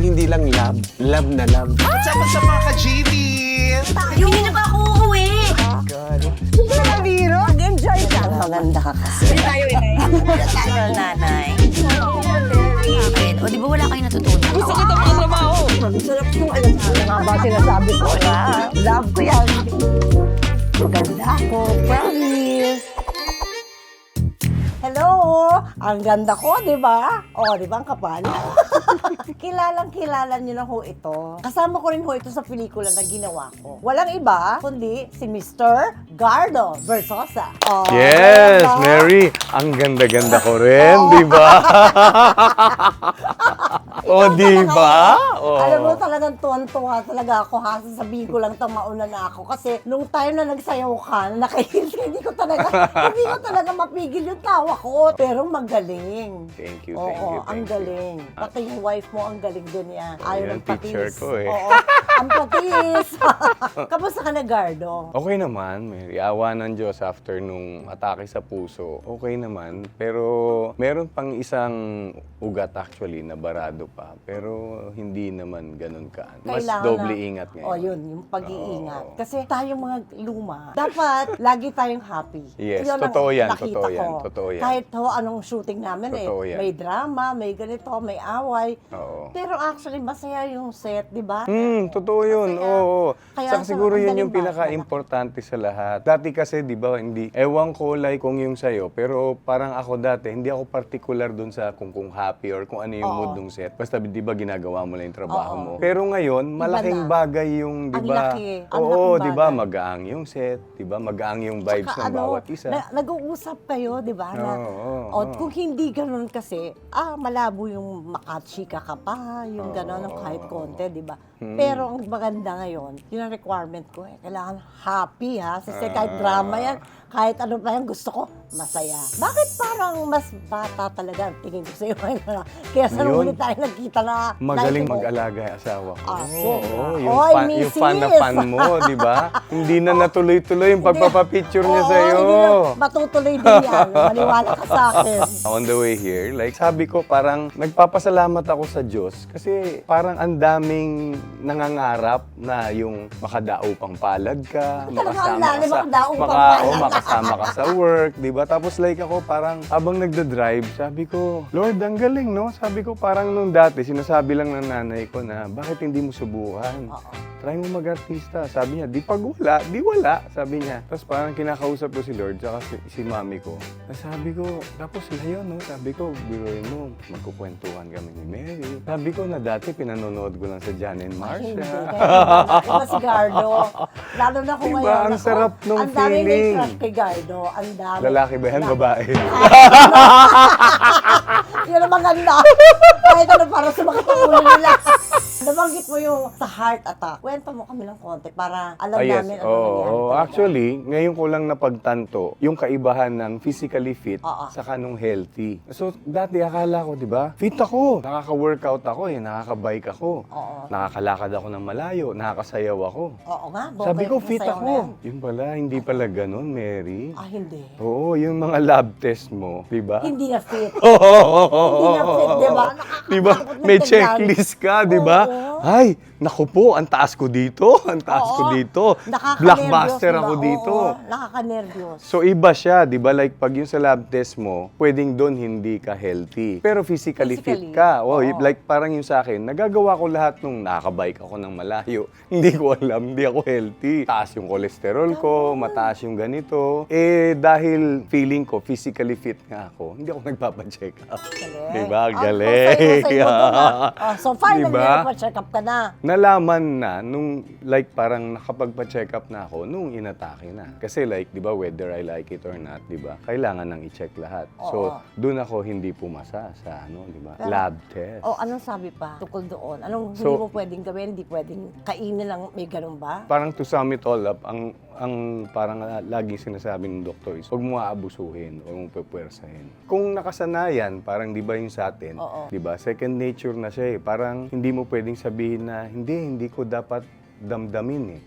Yung hindi lang love na love. What's up sa mga ka-GV? Tayo! Hindi na ba ako uuwi? Hindi na biro. Mag-enjoy ka. Maganda ka kasi. Hindi tayo inay. Tayo, nanay. Ayun. O, di ba wala kayong natutunan? Gusto kita mga trabaho. Sarap yung alam mo. Mga ba sinasabi ko na love ko yan. Maganda ako. Promise. Hello! Ang ganda ko, di ba? O, di ba ang kapal? Kilalang-kilala niyo na ho ito. Kasama ko rin ho ito sa pelikula na ginawa ko. Walang iba, kundi si Mr. Gardo Versosa. Oh, Yes, diba? Mary. Ang ganda-ganda ko rin, di ba? O, di ba? Oh. Alam mo, talagang tuwan-tuwa talaga ako ha. Sasabihin ko lang itong mauna na ako. Kasi nung time na nagsayaw ka, nakahils ka, hindi ko talaga mapigil yung tawa ko. Pero magaling. Thank you, Oo, thank you, ang thank you. galing. Pati yung wife mo, ang galing din yan. Ayaw yan, ng patis. teacher ko eh. Oo, ang patis. Kamusta ka na, Gardo? Okay naman, Mary. Awa ng Diyos after nung atake sa puso. Okay naman. Pero meron pang isang ugat actually na barado pa. Pero hindi naman ganun kaan. Mas Kailangan doble na- ingat ngayon. Oh, yun, yung pag-iingat. Oo. Kasi tayong mga luma, dapat lagi tayong happy. Yes, Yun ang totoo yan, nakita totoo ko. yan, totoo yan. Kahit ho, anong shooting namin Totoo yan. may drama, may ganito, may away. Oo. Pero actually, masaya yung set, di ba? Totoo yun. Masaya. Oo. Kaya Saka siguro ang yun galing yung ba? pinaka-importante sa lahat. Dati kasi, di ba, hindi, ewan ko like kung yung sa'yo, pero parang ako dati, hindi ako particular dun sa kung happy or kung ano yung Oo. mood ng set. Basta, di ba, ginagawa mo lang yung trabaho Oo. mo. Pero ngayon, malaking na. bagay yung, di Ang ba? laki. Ang Oo, laking di ba, bagay. magaang yung set, di ba, magaang yung vibes Tsaka ng bawat isa. nag-uusap kayo, di ba? Na, Oo, oo. Kung hindi ganun kasi, malabo yung makachika ka pa, yung gano'n, kahit konti, di ba? Pero ang maganda ngayon, yun ang requirement ko eh. Kailangan happy ha. Kasi kahit drama yan, kahit ano pa yan, gusto ko, masaya. Bakit parang mas bata talaga ang tingin ko sa'yo? Kaya sa nung Ngayon, huli tayo nagkita na, Magaling nakita mo, mag-alaga yung asawa ko. so, yung, oy, yung fan na misis! fan mo, di ba? Hindi na natuloy-tuloy yung pagpapapicture niya Oo, sa'yo. hindi na, matutuloy din yan. Maniwala ka sa akin. On the way here, like sabi ko, parang nagpapasalamat ako sa Diyos kasi parang ang daming nangangarap na yung makadao pang palad ka, Talaga ang lalim, makadaong pang palad. makasama ka sa work, di ba? Tapos like ako, parang habang nagda-drive, sabi ko, Lord, ang galing, no? Sabi ko, parang nung dati, sinasabi lang ng nanay ko na, bakit hindi mo subukan? Try mo mag-artista. Sabi niya, di pag wala, di wala. Sabi niya. Tapos parang kinakausap ko si Lord, saka si mami ko. Sabi ko, tapos ngayon, no? Sabi ko, biruin mo, magkukwentuhan kami ni Mary. Sabi ko na dati, pinanonood ko lang sa Jan and Hindi, Marcia. kaya iba si Gardo. Lalo na kung Diba, ngayon. ang ako, sarap nung ang dami may feeling. crush kay Gardo. Ang dami. Lalaki ba yan? Babae? Yun ang maganda. Kahit ano, para sumakit ang ulo nila. Nabanggit mo yung sa heart attack. Kwento mo kami ng konti para alam Yes. namin ano nangyari. talaga. Actually, ngayon ko lang napagtanto yung kaibahan ng physically fit Oo. sa kanong healthy. So, dati akala ko, di ba? Fit ako. Nakaka-workout ako eh. Nakaka-bike ako. Oo. Nakakalakad ako ng malayo. Nakakasayaw ako. Oo nga. Sabi ko, bongga fit yung sayaw na ako. yan. Yun pala, hindi pala ganun, Mary. Hindi. Oo, yung mga lab test mo, di ba? Hindi na fit. Hindi na fit, di ba? Di ba? Nakakatakot May na tignan. checklist ka, di ba? Oo. Ay, naku po, ang taas ko dito, ang taas ko Oo. dito. Nakaka-nervyos, Blockbuster diba? ako dito. Oo, nakaka-nervyos. So iba siya, 'di ba? Like pag yung sa lab test mo, pwedeng doon hindi ka healthy. Pero physically fit Physically, ka. Oh, oo. like parang yung sa akin, nagagawa ko lahat nung nakaka-bike ako ng malayo. Hindi ko alam, hindi ako healthy. Taas yung cholesterol ko, mataas yung ganito. Eh dahil feeling ko physically fit nga ako, hindi ako nagpapa-check up. Galing. 'Di ba? Ah, Galing. husay mo dun, ah. So finally, Diba? pa-check up ka na. Nalaman na nung like parang nakapagpa-check up na ako nung inatake na. Kasi like, 'di ba, whether I like it or not, 'di ba? Kailangan nang i-check lahat. So, Oo. doon ako hindi pumasa sa ano, 'di ba? Pero- Lab test. Anong sabi pa tukol doon? Anong hindi So- mo pwedeng gawin? Hindi pwedeng kainin lang, may ganun ba? Parang to sum it all up, ang parang laging sinasabi ng doktor is, huwag mo aabusuhin, huwag mong pupwersahin. Kung nakasanayan, parang 'di ba yung sa atin, Oo. 'di ba? Second nature na siya eh. Parang hindi mo pwedeng sabihin na hindi ko dapat damdamin eh.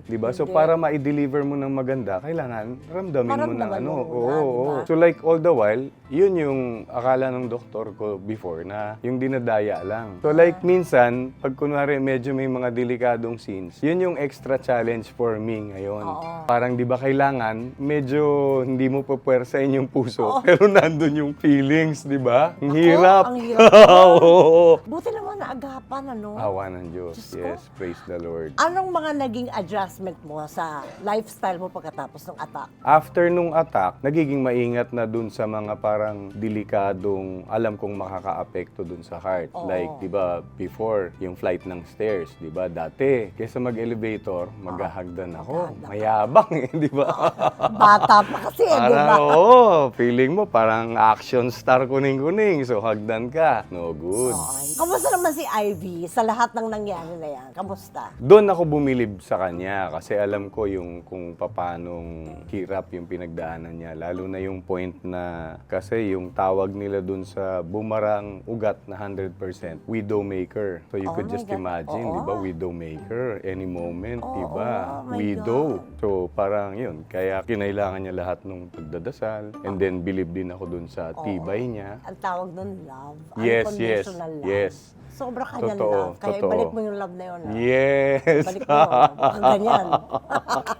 Di ba? So, para ma-deliver mo ng maganda, kailangan ramdamin mo ng Maramdaman ano. mo muna, diba? So, like all the while, yun yung akala ng doktor ko before na yung dinadaya lang. So, like minsan, pag kunwari medyo may mga delikadong scenes, yun yung extra challenge for me ngayon. Parang di ba kailangan, medyo hindi mo papwersahin yung puso, pero nandun yung feelings, di ba? Ang hirap. Ang hirap. Oo. Buti naman naagapan, ano? Awa ng Diyos. Diyos ko. Yes, praise the Lord. Anong mga naging adjustment mo sa lifestyle mo pagkatapos ng attack? After nung attack, nagiging maingat na dun sa mga parang delikadong alam kong makaka-apekto dun sa heart. Oo. Like, di ba, before, yung flight ng stairs, di ba, dati, kesa mag-elevator, maghahagdan ako. Mayabang eh, di ba? Bata pa kasi, di ba? Parang, oo, feeling mo parang action star kuning-kuning. So, hagdan ka. No good. Kamusta naman si Ivy sa lahat ng nangyari na yan? Kamusta? Doon ako bumilib sa kanya kasi alam ko yung kung papanong hirap yung pinagdaanan niya. Lalo na yung point na kasi yung tawag nila doon sa bumarang ugat na 100%, widowmaker. So you Oh could my just God. imagine, Oo. di ba? Widowmaker, any moment, di ba? oh my Widow. God. So parang yun, kaya kinailangan niya lahat ng pagdadasal. And then believe din ako doon sa tibay niya. Ang tawag nun, love. Yes, Unconditional love. yes. Sobra kanyang Totoo, love. Kaya totoo. ibalik mo yung love na yun. Ha? Yes. Balik mo yun. Ang ganyan.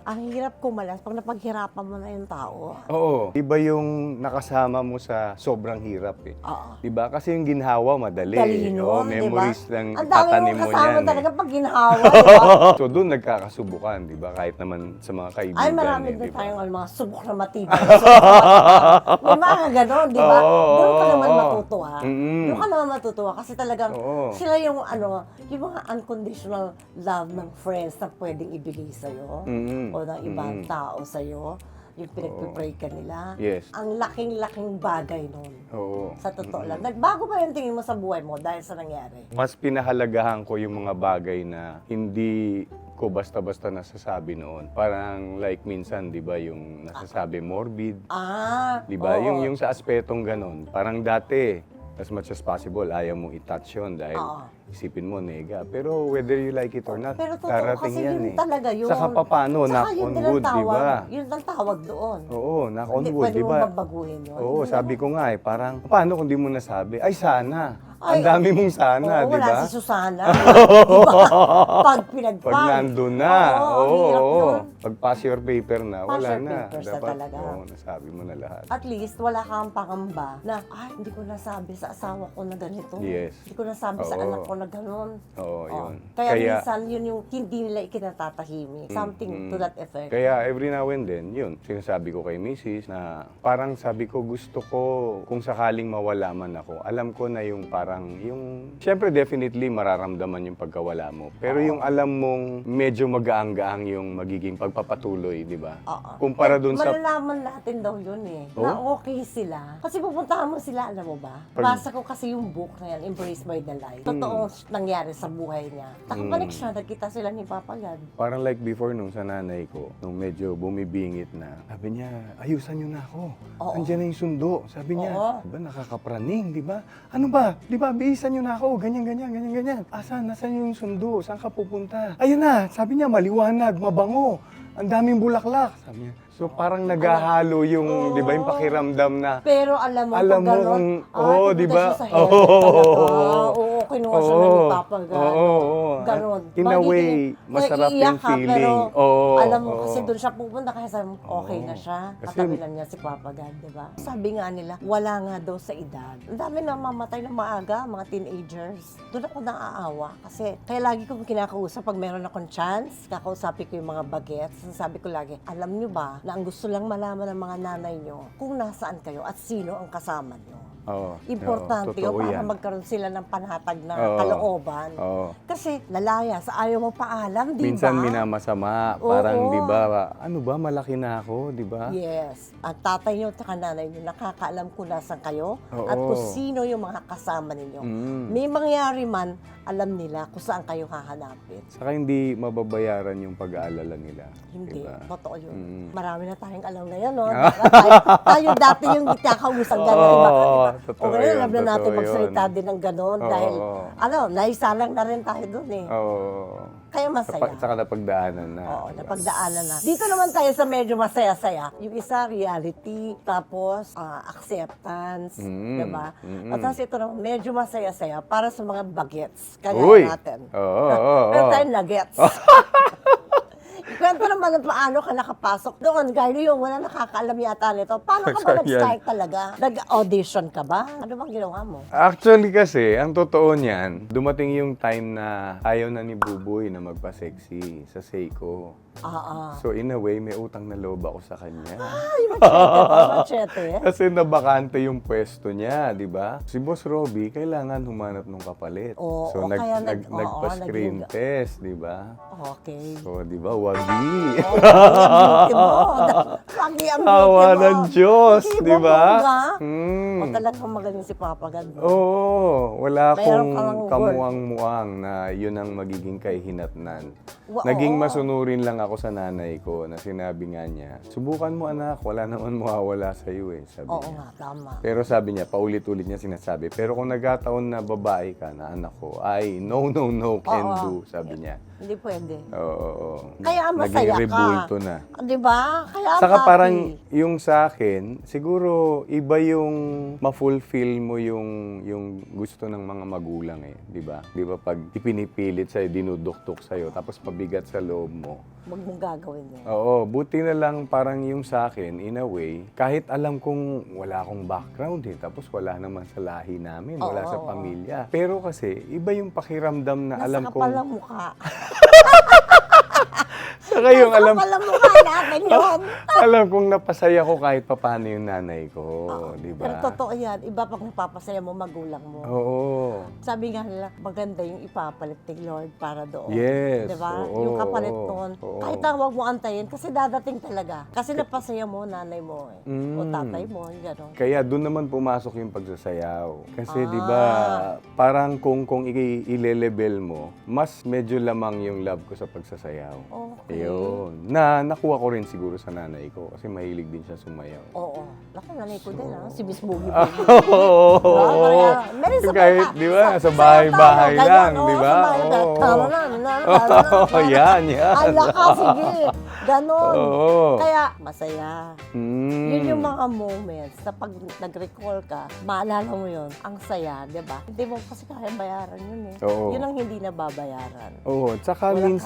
Ang hirap kumalas pag napaghirapan mo na yung tao. Oo. Iba yung nakasama mo sa sobrang hirap eh. Oo. Diba? Kasi yung ginhawa, madali. Dali Oo, nun, memories diba? lang Ang dami tatanim mong mo kasama yan. talaga pag ginhawa, diba? So doon nagkakasubukan, di ba? Kahit naman sa mga kaibigan. Ay, marami eh, din di ba? tayong mga subok na matibay. May mga ganon, di ba? Oo, Doon ka naman oo. matutuwa. Mm-mm. Doon ka naman matutuwa kasi talagang Oo. sila yung yung mga unconditional love ng friends na pwedeng ibigay sa'yo Mm-mm. o ng ibang tao sa'yo. Yung pinagpipray ka nila. Yes. Ang laking-laking bagay nun. Oo. Sa totoo lang. Nagbago ba yung tingin mo sa buhay mo dahil sa nangyari? Mas pinahalagahan ko yung mga bagay na hindi ko basta-basta nasasabi noon. Parang like minsan, di ba, yung nasasabi morbid. Di ba? oo. Yung sa aspetong ganon. Parang dati, as much as possible, ayaw mong i-touch yun dahil isipin mo, nega. Pero whether you like it or not, Pero totoo darating kasi yan yun eh. talaga yun. Saka paano, Saka knock yun on din ang wood, di tawag. ba? Yun ang tawag doon. Oo, knock on Hindi wood, pwede di mo ba? babaguhin yun. Oo, Hindi sabi ko nga eh, parang, paano kung di mo nasabi? Ay, sana. Ang Ay, dami mong sana, Oo, di ba? wala si Susana. Diba? Pag pinagpag. Pag nandun na, Oo, ang hirap nun. Pag pass your paper na, Pass wala your na. papers na Dapat, talaga. oo, nasabi mo na lahat. At least, wala kang pangamba na, hindi ko nasabi sa asawa ko na ganito. Yes. Hindi ko nasabi sa Oo. anak ko na gano'n. Oo, yun. Kaya minsan, yun yung hindi nila ikinatatahimik. Something to that effect. Kaya every now and then, yun, sinasabi ko kay Mrs. na parang sabi ko gusto ko kung sakaling mawala man ako, alam ko na yung parang, yung, syempre definitely mararamdaman yung pagkawala mo. Pero yung alam mong medyo magaang-gaang yung magiging pagpapatuloy, di ba? Kumpara dun sa... Malalaman natin daw yun eh, na okay sila. Kasi pupuntahan mo sila, alam mo ba? Basa ko kasi yung book na yan, Embrace by the Light. Totoong nangyari sa buhay niya. Nakapanik siya, nagkita sila ni Papa God. Parang like before nung sa nanay ko, nung medyo bumibingit na, sabi niya, ayusan niyo na ako. Andiyan na yung sundo. Sabi niya, di ba nakakapraning, di ba? Ano ba? Di ba, bihisan niyo na ako. Ganyan, ganyan, ganyan, ganyan. Nasaan yung sundo? Saan ka pupunta? Ayun na, sabi niya, maliwanag, mabango. Ang daming bulaklak. Sabi niya. So parang naghahalo yung, di ba, yung pakiramdam na, Pero alam mo, alam pag mo gano'n, kung- di ba? pupunta siya sa heaven talaga. Oo, kinuha siya na ni Papa God. Oo. Ganon. In a way, masarap yung Iiyak ka, feeling. Pero Oo, alam mo, oo. kasi doon siya pupunta kasi sabi mo, okay na siya. Kasi- Katabi lang niya si Papa God, di ba? Sabi nga nila, wala nga daw sa edad. Ang dami na mamatay ng maaga, mga teenagers. Doon ako naaawa. Kasi, kaya lagi kong kinakausap, pag meron akong chance, kakausapin ko yung mga bagets. Sabi ko lagi, alam niyo ba, na ang gusto lang malaman ng mga nanay niyo, kung nasaan kayo at sino ang kasama niyo. Oo. Importante Oo, yun totoo para yan. magkaroon sila ng panatag na Oo. kalooban. Oo. Kasi lalayas, ayaw mo paalam, di ba? Minsan minamasama, parang 'di ba, ano ba malaki na ako, 'di ba? Yes. Ang tatay niyo at nanay niyo, nakakaalam kung nasan kayo Oo. at kung sino yung mga kasama ninyo. Mm. May mangyari man, alam nila kung saan kayo hahanapin. Saka hindi mababayaran yung pag-aalala nila. Hindi. Diba? Totoo yun. Mm. Marami na tayong alam ngayon, no? tayo dati yung kakausap gano'n. Oo, Iba. totoo O ngayon, yun, alam na natin totoo magsalita yun. din ng gano'n Oo. dahil, ano, naisalang na rin tayo doon eh. Oo. Kaya masaya. Saka napagdaanan na. Oo, napagdaanan na. Dito naman tayo sa medyo masaya-saya. Yung isa, reality, tapos acceptance, diba? At tapos ito naman, medyo masaya-saya para sa mga bagets. Kaya Uy! natin. Oo. Pero tayo nuggets. Kwento naman ng paano ka nakapasok doon. Gaya yung wala nakakaalam yata nito. Paano ka ba nag-start talaga? Nag-audition ka ba? Ano bang ginawa mo? Actually kasi, ang totoo niyan, dumating yung time na ayaw na ni Buboy na magpa-sexy sa Seiko. So in a way, may utang na loob ako sa kanya. Ay, machete. Kasi nabakante yung pwesto niya, di ba? Si Boss Robbie, kailangan humanap ng kapalit. Oo, so kaya nagpa-screen test, di ba? Okay. So, di ba, wagi. Ang beauty mo. Tawa ng Diyos, di ba? O talagang magaling si Papa God. Oo, wala Mayroon akong kang word. kamuang-muang na yun ang magiging kahinatnan. Oo. Naging masunurin lang ako sa nanay ko na sinabi nga niya, subukan mo anak, wala naman mawawala sa iyo eh, sabi Oo niya. nga, tama. Pero sabi niya, paulit-ulit niya sinasabi, pero kung nagkataon na babae ka na anak ko, ay no, can do, sabi niya. Hindi pwede. Oo. Kaya masaya Naging ka. rebulto na. Di ba? Kaya Saka happy. parang yung sa akin, siguro iba yung ma-fulfill mo yung gusto ng mga magulang eh, di ba? Di ba pag ipinipilit sa'yo, dinuduktok sa'yo, tapos pabigat sa loob mo. Huwag mong gagawin yan. Oo, buti na lang parang yung sa akin, in a way, kahit alam kong wala akong background eh, tapos wala naman sa lahi namin, wala sa pamilya. Pero kasi, iba yung pakiramdam na alam Nasa kong... kapal ang mukha. Saka yung alam... Nasa kapal ang mukha natin yun. Alam kong napasaya ko kahit papano yung nanay ko, di ba? Pero totoo yan. Iba pag napapasaya mo magulang mo. Oo. Sabi nga nila, maganda yung ipapalit ni Lord para doon. Yes, Diba? oo, Yung kapalit doon. oo. Kahit na huwag mo antayin, kasi dadating talaga. Kasi napasaya mo, nanay mo eh. O tatay mo, gano'n. Kaya doon naman pumasok yung pagsasayaw. Kasi di ba, parang kung i-level mo, mas medyo lamang yung love ko sa pagsasayaw. Okay. Ayun. Na nakuha ko rin siguro sa nanay ko kasi mahilig din siya sumayaw. Oo. Naku, nanay ko din si Miss Boogie Oo. Meron sa Kahit, bata. di ba, sa bahay-bahay Ganyan, lang, oo, di ba? sa bahay. Oo. Tama na. Yan. Ay, laka, sige. Ganon. Oo. Kaya, masaya. Mm. Yun yung mga moments na pag nag-recall ka, maalala mo yun, ang saya, di ba? Hindi mo kasi kaya bayaran yun eh. Oo. Yun ang hindi nababayaran. Oo, tsaka Walang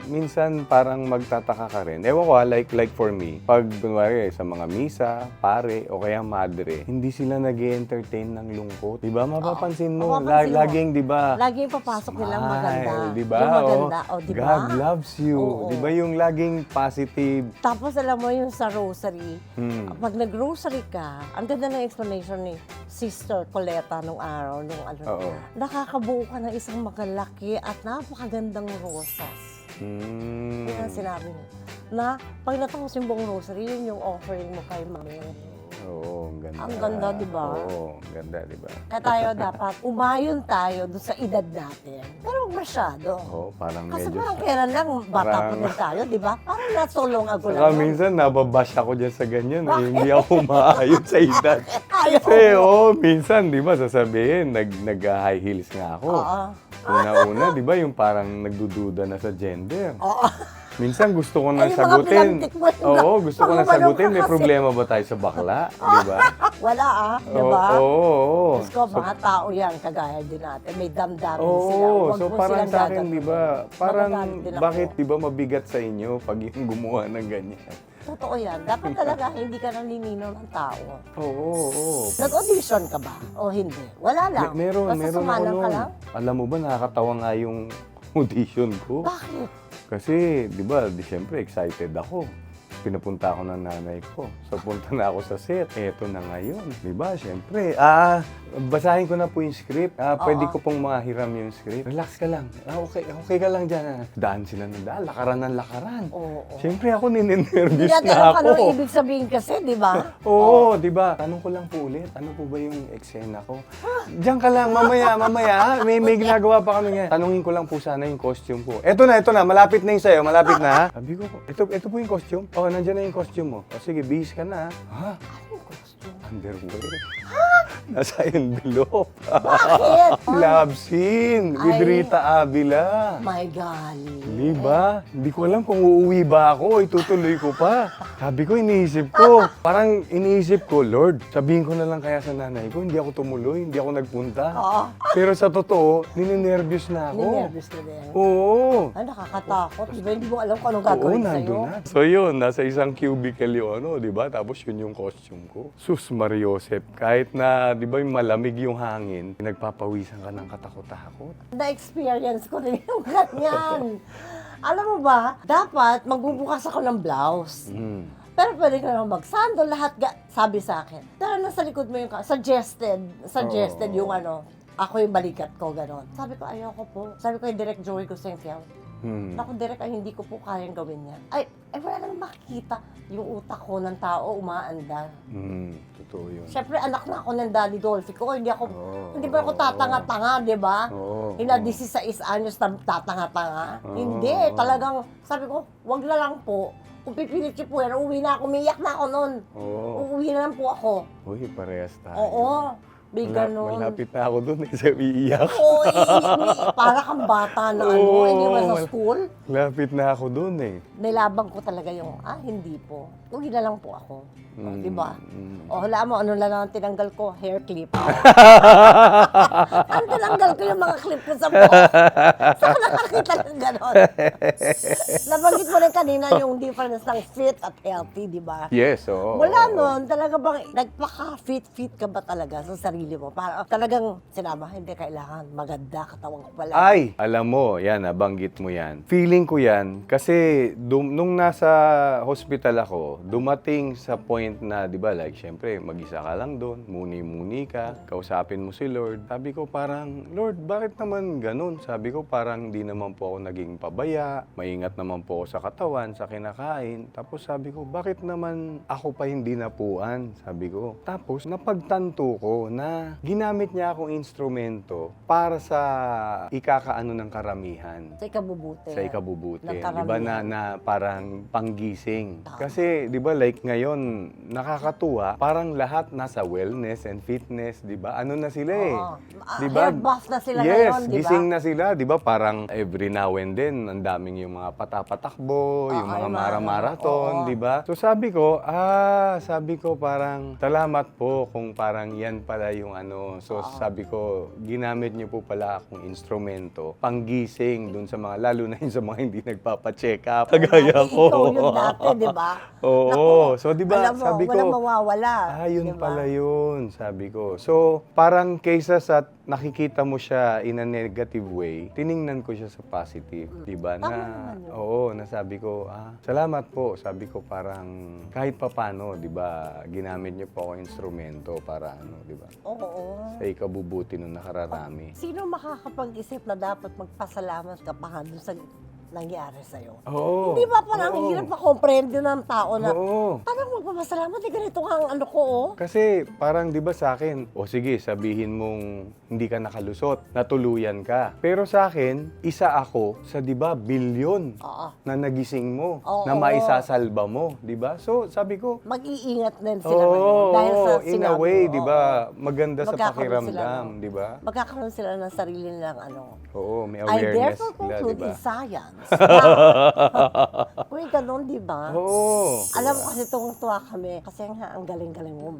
minsan parang magtataka ka rin. Ewan ko like for me, pag kunwari sa mga misa, pare, o kaya madre, hindi sila nag-entertain ng lungkot. Di ba? Mapapansin mo, Mapapansin mo. laging, di ba? Lagi yung papasok nilang maganda. Di ba? Yung maganda, di ba? God loves you. Oo. Di ba yung laging positive? Tapos alam mo yung sa rosary, Hmm. pag nag-rosary ka, ang ganda ng explanation ni Sister Coleta nung araw, nung ano, Oo. nakakabuo ka ng isang magalaki at napakagandang rosas. Mm. Yan ang sinabi niya. Na pag natapos yung buong rosary, yun yung offering mo kay Mami. Oo, ang ganda. Ang ganda, di ba? Oo, ang ganda, di ba? Kaya tayo dapat umayon tayo doon sa edad natin. Pero huwag masyado. Oo, parang Kasi medyo... parang kailan lang, bata pa Parang- din tayo, di ba? Parang natulong ako Saka lang. minsan nababash ako dyan sa ganyan. Eh. Hindi ako maayon sa edad. Ayaw Kasi minsan, di ba, sasabihin, nag-high heels nga ako. Oo. Una-una, di ba, yung parang nagdududa na sa gender. Oo. Minsan gusto ko na Ay, yung mga sagutin. pinantik mo yung Oo, gusto ko na mga sagutin. May kasi. problema ba tayo sa bakla? Di ba? Wala di ba? Oo. Diyos ko, mga tao yan, kagaya din natin. May damdamin Oo, sila. Huwag so mo parang silang sa akin, gaganunin. di ba, parang Magagalit din ako. bakit, di ba, mabigat sa inyo pag yung gumawa ng ganyan? Totoo yan. Dapat talaga hindi ka naninino ng tao. Oo. Nag-audition ka ba? O hindi? Wala lang. Meron Basta ako sumalang ka nun. lang? Alam mo ba, nakakatawa nga yung audition ko. Bakit? Kasi, di ba, siyempre excited ako. Pinapunta ako ng nanay ko. So, punta na ako sa set. Eto na ngayon. Di ba, siyempre. Basahin ko na po yung script. Pwede ko pong mahiram yung script. Relax ka lang. Okay ka lang dyan. Daan sila ng daan. Lakaran ng lakaran. Oo. Siyempre ako, Hindi ninenervous natin na alam ako. anong ibig sabihin kasi, di ba? Oo, di ba? Tanong ko lang po ulit, ano po ba yung eksena ko? Diyan ka lang, mamaya. May ginagawa pa kami ngayon. Tanungin ko lang po sana yung costume ko. Eto na, malapit na yung sa'yo, malapit na. Sabi ko, ito po yung costume? Oh, nandiyan na yung costume mo. O sige, bihis ka na. Ha? Anong costume? underwear. Nasa envelope. Bakit? Love scene with Ay. Rita Avila. My God. Di ba? Hindi ko alam kung uuwi ba ako, itutuloy ko pa. Sabi ko, iniisip ko. Parang iniisip ko, Lord, sabihin ko na lang kaya sa nanay ko, hindi ako tumuloy, hindi ako nagpunta. Oo. Pero sa totoo, nininervyos na ako. Ninervous na din. Oo. Ay, nakakatakot. Di ba? Hindi mo alam kung anong Oo, gagawin sa'yo. nandun na. So yun, nasa isang cubicle yung di ba? Tapos yun yung costume ko. Sus Mariosep, kahit na, di ba, yung malamig yung hangin, nagpapawisan ka ng katakot-takot. Na-experience ko rin yung ganyan. Alam mo ba, dapat magbubukas ako ng blouse. Pero pwede ka naman magsando, lahat sabi sa akin. Tara na sa likod mo yung suggested yung ako yung balikat ko, gano'n. Sabi ko, ayoko po. Sabi ko, Direk Joey Cosenthiao. Ako, Direk, ay hindi ko po kayang gawin yan. Ay, wala naman makikita yung utak ko ng tao umaandar. Totoo yun. Siyempre, anak na ako ng Daddy Dolphy ko. Hindi ba ako tatanga-tanga, di ba? Oo. Ina 16 anyos na tatanga-tanga. Hindi, talagang, sabi ko, wag na lang po. Kung pipilit si Puer, uwi na ako, umiyak na ako noon. Uuwi na lang po ako. Uy, parehas tayo. Oo, may ganon. Malapit na ako dun sa iiyak. Oo, para kang bata na hindi mo sa school. Lapit na ako dun Nilabang ko talaga yung, hindi po. Uwi na lang po ako. Di ba? Wala mo, ano lang ang tinanggal ko? Hair clip. Ang tinanggal ko yung mga clip ko sa buhok. Saan nakakita ng ganon? Nabanggit mo rin kanina yung difference ng fit at healthy, di ba? Yes, oo. Mula nun, talaga bang nagpaka-fit ka ba talaga sa sarili mo? Para talagang sinama, hindi kailangan maganda katawan ko pala. Ay! Alam mo, yan, nabanggit mo yan. Feeling ko yan, kasi nung nasa hospital ako, dumating sa point na, di ba, like, syempre, mag-isa ka lang doon, muni-muni ka, kausapin mo si Lord. Sabi ko parang, Lord, bakit naman ganun? Sabi ko parang di naman po ako naging pabaya, maingat naman po ako sa katawan, sa kinakain. Tapos sabi ko, bakit naman ako pa hindi napuan? Sabi ko. Tapos, napagtanto ko na ginamit niya akong instrumento para sa ikakaano ng karamihan. Sa ikabubuti. Sa ikabubuti. Ng Di ba na parang panggising. Kasi, di ba, like ngayon, nakakatuwa, parang lahat nasa wellness and fitness, di ba? Ano na sila Di ba? Hair buff na sila yes, ngayon, di ba? gising na sila, di ba? Parang every now and then, ang daming yung mga patapatakbo, yung mga marathon, di ba? So sabi ko parang, salamat po kung parang yan pala yung So sabi ko, ginamit niyo po pala akong instrumento, panggising dun sa mga, lalo na yun sa mga hindi nagpapacheck up. Kagaya ko. Ikaw yun dati, di ba? Oo. So, di ba, Alam mo, sabi ko, walang mawawala. yun di ba? pala yun, sabi ko. So, parang kaysa sa nakikita mo siya in a negative way, tiningnan ko siya sa positive, di ba? Tama naman yun. Oo, nasabi ko, salamat po. Sabi ko parang kahit papano, di ba, ginamit niyo po ako instrumento para di ba? Oo. Sa ikabubuti nung nakararami. Sino makakapag-isip na dapat magpasalamat ka pa dun sa nangyari sa'yo? Oo. Hindi ba parang ang hirap makomprende ng tao na Oo. parang magpapasalamat, ganito nga ang ko, Kasi parang 'di ba sa akin, sige, sabihin mong hindi ka nakalusot, natuluyan ka. Pero sa akin, isa ako sa 'di ba bilyon Oo. na nagising mo, Oo. na maisasalba mo, 'di ba? So sabi ko, Mag-iingat din sila ngayon. Dahil sa in a sinabi way, mo, 'di ba? Maganda sa Magkakaroon sila pakiramdam, ng- 'di ba? Magkakaroon sila ng sarili nilang Oo, may I awareness therefore sila, 'di conclude ba? in science. Uy, ganun, di ba? Oo. Alam mo kasi tuwang-tuwa kami. Kasi nga, ang galing-galing mo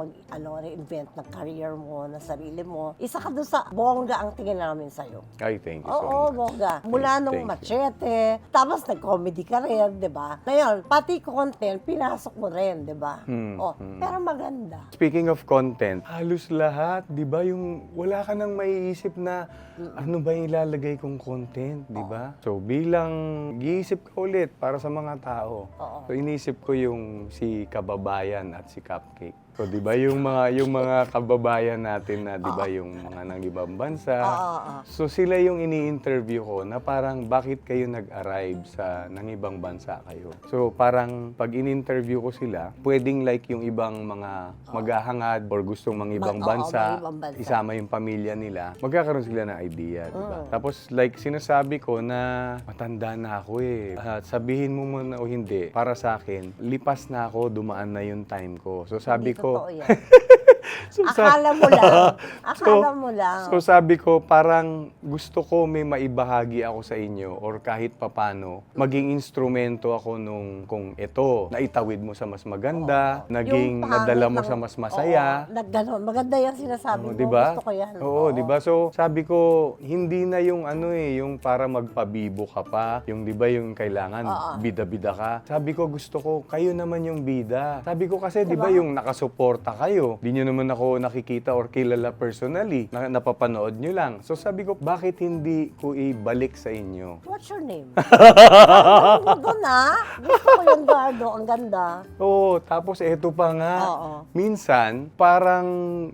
reinvent ng career mo, ng sarili mo. Isa ka doon sa bongga ang tingin namin sa'yo. Ay, thank you so Oo, much. bongga. Mula nung Thank you. Machete, tapos nag-comedy ka rin, di ba? Ngayon, pati content, pinasok mo rin, di ba? Pero maganda. Speaking of content, halos lahat, 'di ba, yung wala ka nang maiisip na ano ba yung ilalagay kong content, 'di ba? So bilang giisip ka ulit para sa mga tao. Oo. So inisip ko yung si Kababayan at si Cupcake. So 'di ba yung mga kababayan natin na 'di ba yung mga nang ibang bansa. Oo. So sila yung ini-interview ko na parang bakit kayo nag-arrive sa nang ibang bansa kayo. So parang pag in-interview ko sila, pwedeng like yung ibang mga maghahangad or gustong mga ibang Oo, bansa, mga ibang bansa. isama yung pamilya nila, magkakaroon sila ng idea, di ba? Tapos like sinasabi ko na matanda na ako sabihin mo man o hindi, para sa akin, lipas na ako, dumaan na yung time ko. So sabi Hindi ko, totoo yan. Akala mo lang. Akala mo lang. So sabi ko, parang gusto ko may maibahagi ako sa inyo or kahit papano, maging instrumento ako nung kung ito, naitawid mo sa mas maganda, naging Yung nadala mo pangit sa ng- mas masaya. Oo, nagganon. Maganda yung sinasabi mo. Diba? Gusto ko yan. Oo, di ba? So, sabi ko, hindi na yung yung para magpabibo ka pa, yung di ba yung kailangan bida-bida ka. Sabi ko, gusto ko, kayo naman yung bida. Sabi ko kasi, di ba yung nakasuporta kayo, di nyo naman ako nakikita or kilala personally, napapanood nyo lang. So sabi ko, bakit hindi ko ibalik sa inyo? What's your name? Doon Gusto ko yung Gardo. Ang ganda. Oo, tapos eto pa nga. Oo. Minsan, parang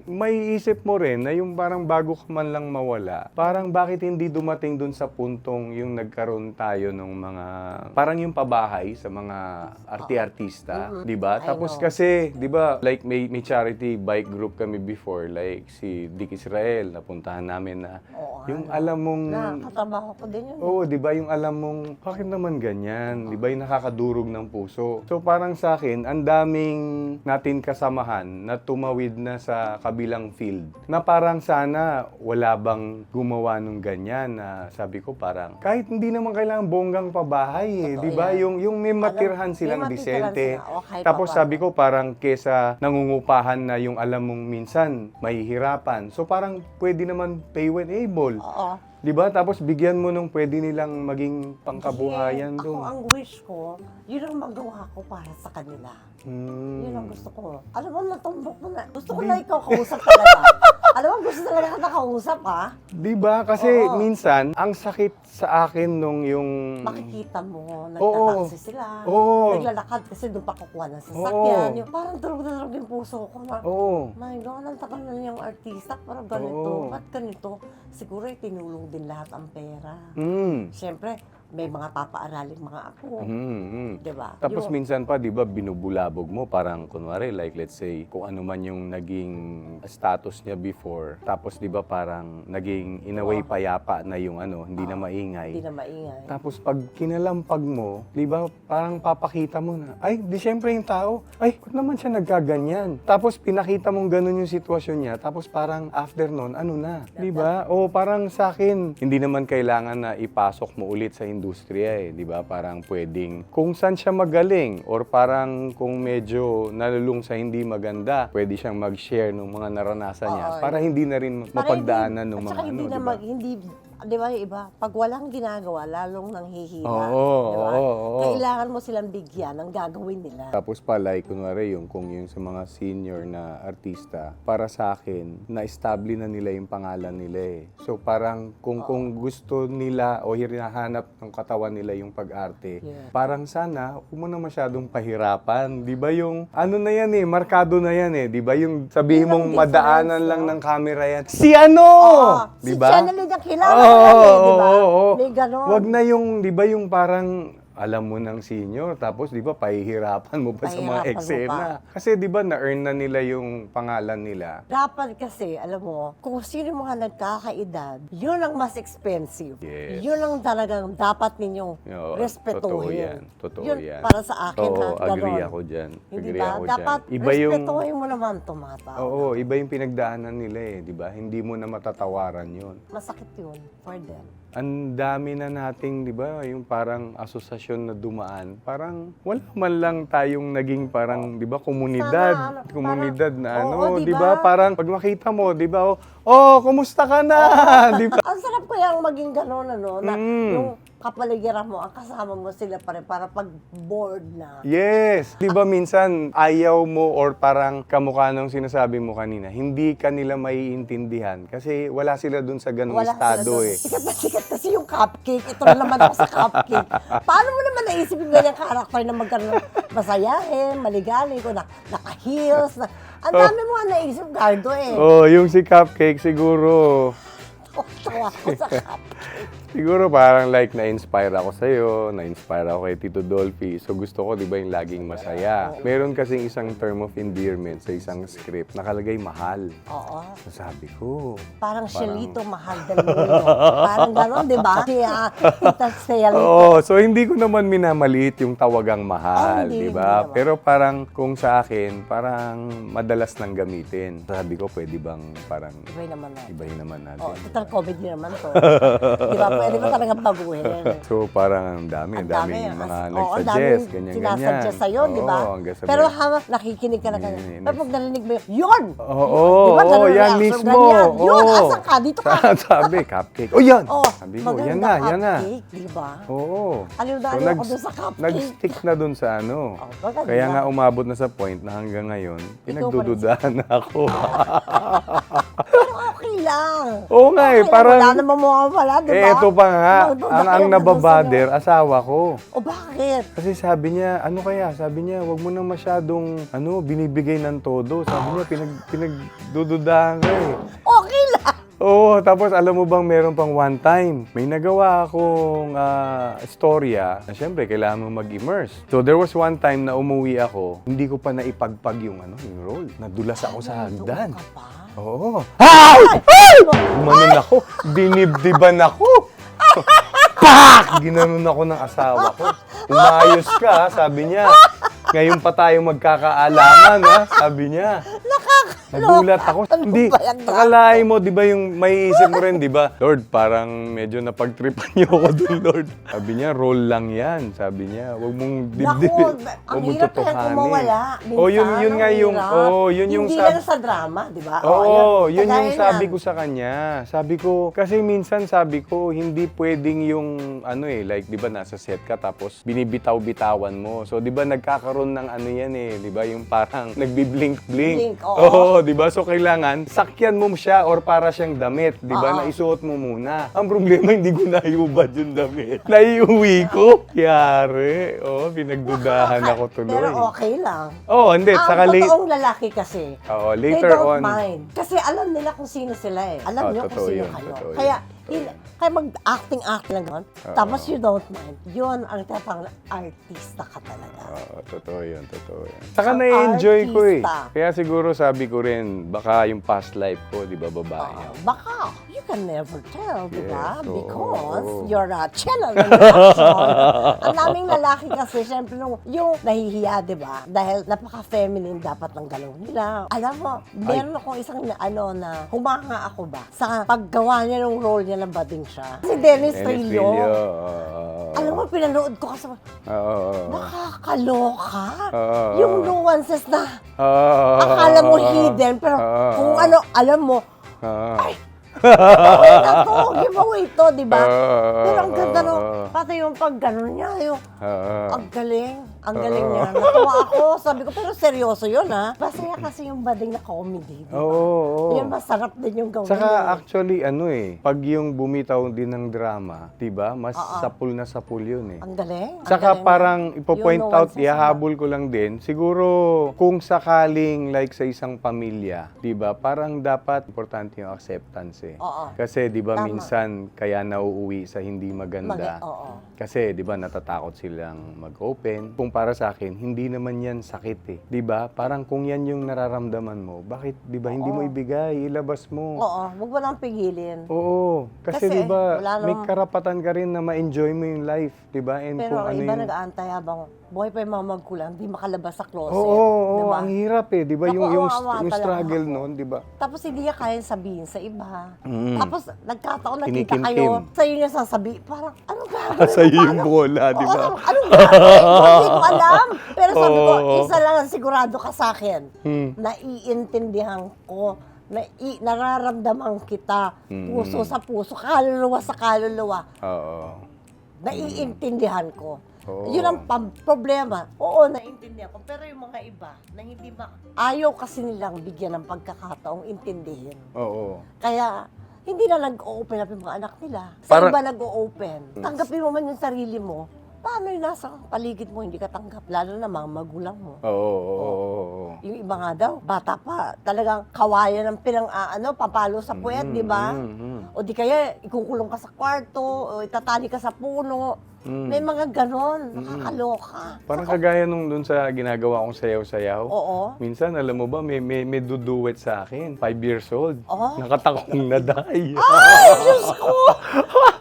may isip mo rin na yung parang bago ka man lang mawala, parang bakit hindi dumating dun sa puntong yung nagkaroon tayo ng mga, parang yung pabahay sa mga artista, di ba? I Tapos know. kasi, di ba, like may charity bike group kami before, like si Dick Israel, napuntahan namin na, Oo, yung alam mong, Nakakatrabaho ko din yun. oo, di ba, yung alam mong, bakit naman ganyan? Di ba, yung nakakadurog ng puso. So, parang sa akin, ang daming natin kasamahan na tumawid na sa kabilang field. Na parang sana, wala bang gumawa nung ganyan na sabi ko parang, kahit hindi naman kailangan bonggang pabahay eh. Totoo Di ba? yan. Yung may matirhan silang may matirhan disente. sila. O, kahit Tapos papaano. sabi ko parang kesa nangungupahan na yung alam mong minsan, mahihirapan. So, parang pwede naman pay when able. Oo. Di ba? Tapos bigyan mo nung pwede nilang maging pangkabuhayan Ako, doon. ang wish ko, yun ang magawa ko para sa kanila. Yun ang gusto ko. Alam mo, natumbok mo na. Gusto ko na ikaw kausap talaga. Alam mo, gusto talaga kita kausap, ha? Di ba? Kasi Oo. minsan, ang sakit sa akin nung yung... Makikita mo, Oo. nagtataksi sila. Oo. Naglalakad kasi doon pa kukuha ng sasakyan. Oo. Yung parang durog na durog yung puso ko. Na, Oo. my God, ang tagal na yung artista. Parang ganito. Oo. Ba't ganito? Siguro tinulong din lahat ang pera. Mm. Siyempre, may mga papaaraling mga apo. Di ba? Tapos Yung- minsan pa, di ba, binubulabog mo. Parang, kunwari, like let's say, kung ano man yung naging status niya before. Tapos, di ba, parang naging in a way payapa na yung hindi na maingay. Hindi na maingay. Tapos pag kinalampag mo, di ba, parang papakita mo na, ay, di syempre yung tao, ay, ba't naman siya nagkaganyan? Tapos pinakita mong ganun yung sitwasyon niya, tapos parang after nun, ano na, di ba? O parang sa akin, hindi naman kailangan na ipasok mo ulit sa industriya eh, di ba? Parang pwedeng, kung saan siya magaling, or parang kung medyo nalulung sa hindi maganda, pwede siyang mag-share ng mga naranasan niya, Oo, para hindi na rin mapagdaanan ng At mga saka hindi di na ba? hindi, di ba yung iba, pag walang ginagawa, lalong nanghihila. Oo, di ba? oo. Kailangan mo silang bigyan ng gagawin nila. Tapos pa, like, kunwari kung yung sa mga senior na artista, para sa akin, na-establish na nila yung pangalan nila eh. So parang kung gusto nila o hinahanap ng katawan nila yung pag-arte, Yeah. parang sana, huwag mo na masyadong pahirapan. Di ba yung, ano na yan eh, markado na yan eh. Di ba yung sabihin Yun ang mong madaanan difference, lang no? ng camera yan. Si ano! Di ba? Si Channeling ang kilala Oo, ka yan eh, di ba? oo. May ganon. Wag na yung, di ba yung parang alam mo ng senior, tapos di ba pahihirapan mo pa sa mga Pahihirapan mo eksena. Kasi di ba na-earn na nila yung pangalan nila. Dapat kasi, alam mo, kung sino yung mga nagkakaedad, yun ang mas expensive. Yes. Yun ang talagang dapat ninyong Oo, respetuhin. totoo yan. Totoo yun yan. para sa akin, Oo, ha? agree Ganon. ako dyan. Hindi Agree ba? ako Dapat dyan. Iba yung, respetuhin mo naman tumatawa. oo, iba yung pinagdaanan nila eh, di ba? Hindi mo na matatawaran yun. Masakit yun for them. Ang dami na nating, di ba, yung parang asosasyon na dumaan. Parang wala man lang tayong naging parang, di ba, komunidad. Sana, Komunidad na oo, di di ba? ba? Parang pag makita mo, di ba, kumusta ka na? Di ba? Ang sarap kaya maging gano'n, ano, na Mm. yung kapaligiran mo, ang kasama mo sila pa rin para pag bored na. Yes. Di ba minsan ayaw mo or parang kamukha nung sinasabi mo kanina, hindi ka nila maiintindihan kasi wala sila dun sa ganung Wala estado sila doon. eh. Sikat na sikat kasi yung cupcake. Ito na naman ako sa cupcake. Paano mo naman naisip yung ganyang karakter na magkaroon ng masayahin, maligalig, o naka-heels. Ang dami mo nga naisip, Gardo eh. Oh, yung si Cupcake siguro Tawa ko sa cupcake. Siguro parang like na-inspire ako sa'yo, na-inspire ako kay Tito Dolphy. So gusto ko, di ba, yung laging masaya. Meron kasing isang term of endearment sa isang script, nakalagay mahal. Oo. So sabi ko, Parang Shelito, mahal del mundo. Parang gano'n, di ba? Kaya, Tita Shelito. oo, so hindi ko naman minamaliit yung tawagang mahal, Hindi, di ba? hindi naman. Pero parang kung sa akin, parang madalas nang gamitin. Sabi ko, pwede bang parang Ibay naman na. ibahin naman natin. Oh, total comedy naman to. Di ba? Pwede ba talagang baguhin? So parang ang dami, Ang daming dami. mga Oo, nag-suggest, daming ganyan-ganyan. sinasuggest sa'yo, di ba? Oo, hanggang sa Pero may- habang nakikinig ka na ganyan, Hindi, pero pag narinig mo yun! Oo, Di ba, ganun oo, yan reaction, mismo. ganyan. Yun, Oo. asan ka? Dito ka. Sabi, cupcake. Oh, yan! Oh, Sabi ko, maganda yan na, yan na. cupcake, di ba? Oo. Aliw na aliw ako dun sa cupcake. Nag-stick na dun sa ano. Oh, maganda. Kaya nga umabot na sa point na hanggang ngayon, pinagdududahan na ako. Pero okay lang. Oo nga eh, Okay lang, parang... wala namang mawawala, di ba? Eh, eto pa nga, ang Magbabayan mo nababader, asawa ko. O bakit? Kasi sabi niya, ano kaya? Sabi niya, wag mo nang masyadong, binibigay ng todo. Sabi niya, pinagdududahan ka eh. Okay lang. Oo, tapos alam mo bang meron pang one time, may nagawa akong storya na syempre kailangan mo mag-immerse. So there was one time na umuwi ako, hindi ko pa naipagpag yung role. Nadulas ako sa hagdan. Ka pa? Oo. Ay! Ay! Gumanon ako, dinibdiban ako. Pak! Ginanon ako ng asawa ko. Umayos ka, sabi niya. Ngayon pa tayo magkakaalaman, ha? Sabi niya. Nagulat ako. Hindi, ba yan? akalain mo, di ba yung may isip mo rin, di ba? Lord, parang medyo napagtripan niyo ako dun, Lord. Sabi niya, role lang yan. Sabi niya, huwag mong dibdibin. Naku, ang hirap kaya kumawala. Oh, yun nga yung, yun yung Hindi sabi. lang sa drama, di ba? Oo, yun yung Kagaya sabi yan. ko sa kanya. Sabi ko, kasi minsan sabi ko, hindi pwedeng yung, like, di ba, nasa set ka, tapos binibitaw-bitawan mo. So, di ba, nagkakaroon ng yan di ba, yung parang nagbiblink-blink. Blink, oo. di ba? So, kailangan, sakyan mo siya or para siyang damit, di ba, Oo. na isuot mo muna. Ang problema, hindi ko naiubad yung damit. Naiuwi ko. Yari. Pinagdudahan ako tuloy. Pero okay lang. Hindi. Saka Ang late. totoong lalaki kasi, Later they don't on. mind. Kasi alam nila kung sino sila eh. Alam niyo kung Totoo sino yun, kayo. totoo Kaya, kaya mag-acting lang gano'n. Tapos you don't mind. Yun ang tatang artista ka talaga. Totoo yun, totoo yun. Saka Ang na-enjoy ko eh. artista. Kaya siguro sabi ko rin, baka yung past life ko, di ba, babae. Baka, you can never tell, di ba? Yes, oo, Because oo. you're a channel ng reaction. Ang daming lalaki kasi, syempre, yung nahihiya, di ba? Dahil napaka-feminine dapat ng galaw nila. Alam mo, meron akong isang na humanga ako ba sa paggawa niya ng role niya ng bading siya. Si Dennis Trillo. Alam mo, pinanood ko kasi, nakakaloka. Yung nuances na akala mo hidden, pero kung ano, alam mo, giveaway na to, giveaway to, di ba? Pero ang ganda no, pati yung pag gano'n niya, yung, ang galing niya. Natuwa ako, sabi ko, pero seryoso yun ha. Masaya kasi yung bading na comedy, di ba? Oo. Yun, masarap din yung gawin. Saka actually, pag yung bumitaw din ng drama, di ba, mas sapul na sapul yun eh. Ang galing. ang Saka galing. parang ipo-point Yung out, nuances, ihahabol ko lang din, siguro kung sakaling like sa isang pamilya, 'di ba? Parang dapat importante yung acceptance eh. Oo. Kasi 'di ba Tama. minsan kaya nauuwi sa hindi maganda. Oo. Kasi 'di ba natatakot silang mag-open. Kung para sa akin, hindi naman 'yan sakit eh. 'Di ba? Parang kung 'yan yung nararamdaman mo, bakit 'di ba hindi mo ibigay, ilabas mo. Oo, huwag mo lang pigilin. Oo, kasi Kasi 'di ba wala may namang- karapatan ka rin na ma-enjoy mo yung life, 'di ba? And Pero kung ang ano iba yung nag-aantay habang buhay pa yung mga magkulang, di makalabas sa closet. Oo, di ba? ang hirap eh, 'di ba? Naku, Yung awa talaga struggle ako. noon, 'di ba? Tapos hindi niya kaya sabihin sa iba. Mm. Tapos nagkataon, nakita Kinikim-kim. kayo, sa'yo niya sasabi, parang, anong gagawin? Sa'yo yung Paano? bola, 'di ba? Oo, anong gagawin? Hindi ko alam. Pero sabi ko, Oo. isa lang ang sigurado ka sa akin. Hmm. Naiintindihan ko, nararamdaman kita, Hmm. puso sa puso, kaluluwa sa kaluluwa. Oo. Naiintindihan ko. Oo. Yun ang problema. Oo, naiintindihan ko. Pero yung mga iba, na hindi ayaw kasi nilang bigyan ng pagkakataong intindihin. Oo. Kaya, hindi na nag-o-open up yung mga anak nila. Sa Para- iba nag-o-open. Tanggapin mo man yung sarili mo paano yung nasa paligid mo, hindi ka tanggap, lalo na mga magulang mo. Oo. Yung iba nga daw, bata pa, talagang kawayan ng papalo sa puwet, di ba? O di kaya, ikukulong ka sa kwarto, o itatali ka sa puno. May mga ganon, nakakaloka. Parang kagaya nung dun sa ginagawa kong sayaw-sayaw. Oo. Minsan, alam mo ba, may duduet sa akin. 5 years old. Oh. Nakatakong naday. Ay, Diyos ko!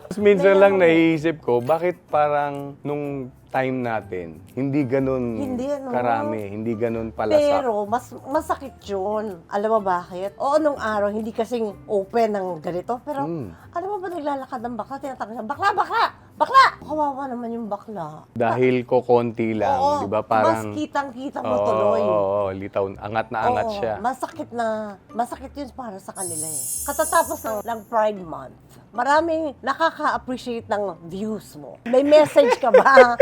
Tapos minsan lang naiisip ko, bakit parang nung time natin, hindi ganun Hindi, ano? karami, hindi ganun palasak. Pero, mas masakit yun. Alam mo bakit? Oo, nung araw, hindi kasing open ng ganito. Pero, alam mo ba, naglalakad ng bakla, tinatawag siya, bakla, bakla! Bakla! Kawawa naman yung bakla. Dahil ko konti lang, Oo, di ba? Parang, mas kitang-kitang mo tuloy. Oo, litaw, angat na angat Oo, siya. masakit yun para sa kanila eh. Katatapos ng Pride Month, maraming nakaka-appreciate ng views mo. May message ka ba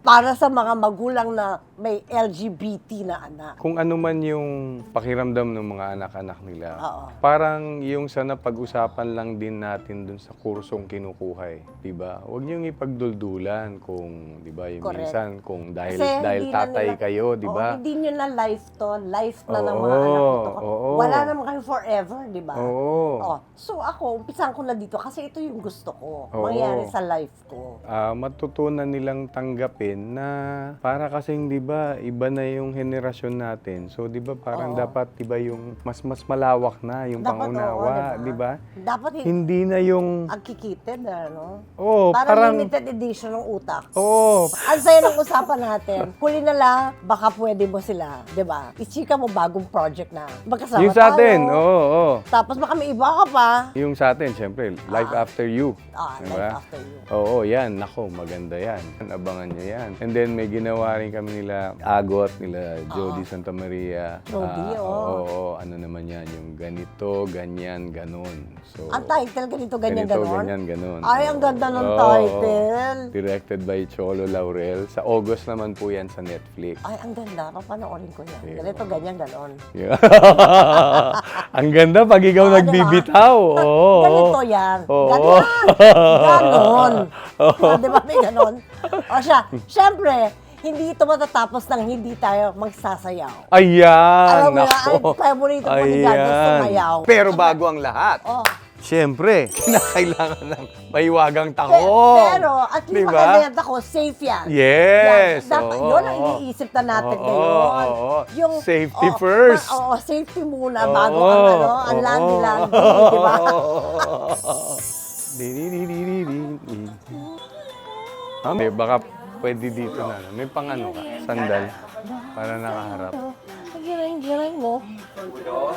para sa mga magulang na may LGBT na anak? Kung ano man yung pakiramdam ng mga anak-anak nila, Oo. parang yung sana pag-usapan lang din natin dun sa kursong kinukuha eh, di ba? Huwag niyong ipagduldulan kung, di ba, yung Correct. minsan kung dahil Kasi dahil hindi na tatay nila- kayo, di Oo, ba? hindi nyo na life to. Life na ng Oo, mga anak nito. oo. Wala naman kayo forever, di ba? Oo. Oh, so ako, umpisan ko na dito kasi ito yung gusto ko. Oo. Mangyari sa life ko. Matutunan nilang tanggapin na para kasing 'di ba iba na yung henerasyon natin. So 'di ba parang Oo. dapat 'di ba yung mas malawak na yung Dapat, pangunawa, oo, 'di ba? Dapat Hindi na yung agkikitid, ano? oh, Parang parang limited edition ng utak. oh, Ang saya ng usapan natin. Huli na lang, baka pwede mo sila, di ba? Ichika mo bagong project na. Magkasama yung sa atin, tayo. oo. Tapos baka may iba ka pa. Yung sa atin, syempre, Life After You. Life Diba? after you. Oo, yan. Nako, maganda yan. Abangan nyo yan. And then, may ginawa rin kami nila Agot, nila Jody Santa Maria. Jody, Oo, ano naman yan, yung ganito, ganyan, ganon. So, Ang title, ganito, ganyan, ganito, ganon. ganyan, ganon. Ay, ang ganda ng Oo, title. Directed by Cholo Laurel. Sa August naman po yan sa Netflix. Ay, ang ganda. Papanoorin ko yan. Yeah. Ganito, ganyan, ganon. Yeah. Ang ganda pag ikaw Oo, nagbibitaw. Oo. Ganito yan. Oo. Ganyan. Ganon. Di ba may ganon? O siya, syempre, hindi ito matatapos nang hindi tayo magsasayaw. Ayan! Alam mo yan, nako. ang favorite ko ni God is sumayaw. Pero bago ang lahat, Oh. siyempre, kinakailangan ng mahiwagang tako. Pero, at least Diba? makabenta ko, safe yan. Yes! Yan. Dapat, oo. yun ang iniisip na natin Oo, ngayon. oo. Safety first. Safety muna bago ang landi-landi, di ba? Baka pwede dito na. May pang-ano ka, sandal, para nakaharap. Giring-giring mo.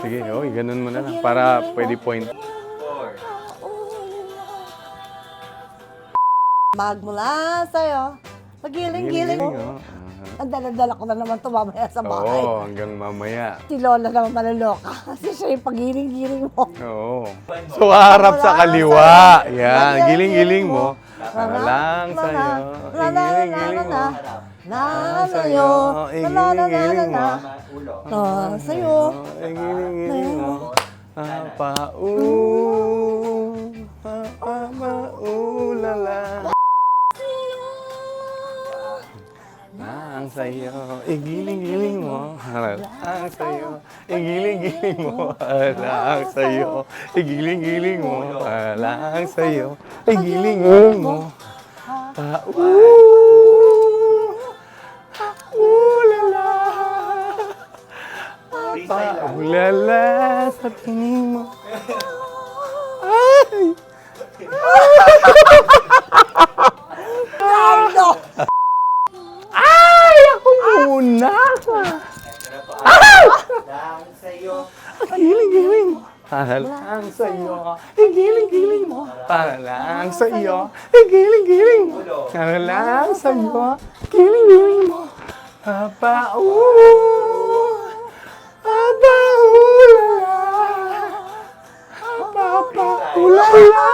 Sige, ganun mo na lang, para pwede point. Magmula sa'yo, pagiling-giling mo. oh. Ang dala-dala ko na naman ito mamaya sa bahay. Oo, hanggang mamaya. Si Lola naman malaloka kasi siya yung pagiling-giling mo. Oo. So, harap sa kaliwa. Yan, giling-giling mo. Para lang sa'yo. Giling-giling mo. Na sa'yo. Giling-giling mo. Na sa'yo. Giling-giling mo. Paulala. Ang sayo, giling-giling mo, ang sayo, giling-giling mo, ang sayo, giling-giling mo, ang sayo, giling-giling mo, paulala, paulala sa tingin mo. Ay! Carlo! Ay! Ako muna! Lang sa'yo. Giling-giling mo. Para lang sa'yo. Giling-giling mo. Para lang sa'yo. Giling-giling mo. Para lang sa'yo. Giling-giling mo. Papaulala.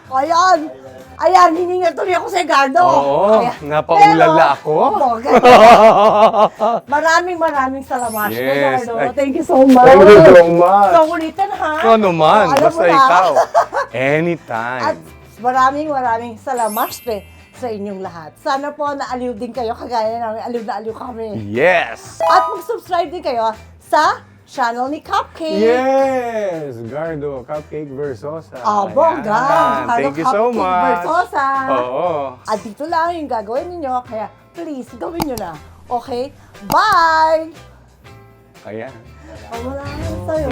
Ayan! Ayan, hiningal tuloy ako sa Gardo. Oo, Ayan. napaulala ako. Oo, ganyan. Maraming salamat. Yes, Gardo. ay- Thank you so much. Thank you so much. So, ulitin ha. Ano naman, Alam mo basta na. ikaw. Anytime. At maraming salamat sa inyong lahat. Sana po naaliw din kayo, kagaya namin, aliw na aliw kami. Yes! At mag-subscribe din kayo sa channel ni Cupcake. Yes! Gardo, Cupcake Versosa. Bongga! Ayan. Thank you so Cupcake much. Versosa. Oo. At dito lang yung gagawin ninyo, kaya please, gawin nyo na. Okay? Bye! Ayan. Wala na sa'yo.